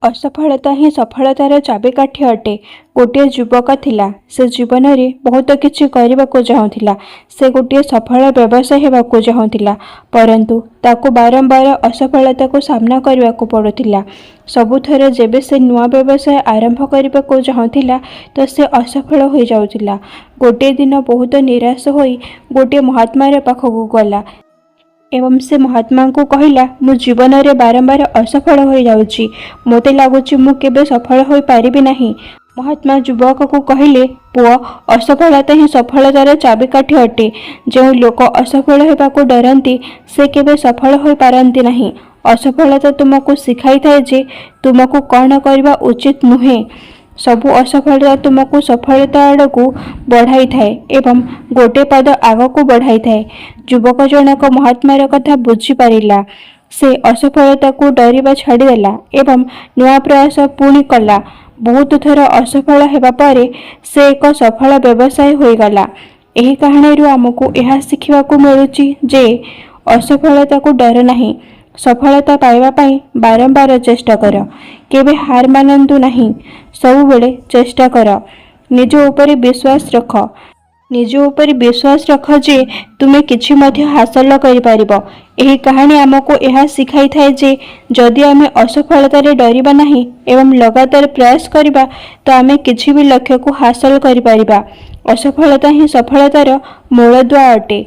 असफलता ही सफलतार चाबिकाठी अटे। गोटे युवक थिला, से जीवन में बहुत किछि करबाको चाहुथिला। से गोटे सफल व्यवसाय हेबाको चाहुथिला, परंतु ताको बारंबार असफलता को सामना करबाको पड़ुथिला। सबुथरे जेबे से नुआ व्यवसाय आरंभ करबाको चाहुथिला तो से असफल हो जाउथिला। गोटे दिन बहुत निराश होई गोटे महात्मार पाखकु गला एवं से महात्मा को कहला, मु जीवन में बारंबार असफल हो जाउची, मोते लागुची मु केबे सफल हो पारिबी नाही। महात्मा युवक को कहले, पुओ, असफलता ही सफलतार चाबिकाठी अटे। जो लोक असफल होबाको डरंती से केबे सफल हो पारंती नाही। असफलता तुमको सिखाई थाए जे तुमको कौन करबा उचित नुहे। सबु असफलता तुमको सफलता आड़क बढ़ाई थाए एवं गोटे पद आग को बढ़ाई थाए। युवक जनक महात्मार कथा बुझी पारिला। से असफलता को डरिबा छाड़देला एवं नुआ प्रयास पुणी कला। बहुत थर असफल हेबा परे से एक सफल व्यवसाय होईगला। एही कहानी आमको यह शिखिबाकू मिलुची जे असफलता को डर नहीं। सफलता पाइबा पाई बारंबार चेष्टा कर, केबे हार मानंतु नहीं। सब बेले चेष्टा कर, निज ऊपर विश्वास रख। निज ऊपर विश्वास रख जे तुमे किछि मध्य हासिल करि परिबो। एही कहानी आमको यह सिखाई थाए जे जदि आमे असफलता रे डरिबा नहीं एवं लगातार प्रयास करिबा तो आमे किछि भी लक्ष्य को हासिल करि परिबा। असफलता ही सफलतार मूलदुआ अटे।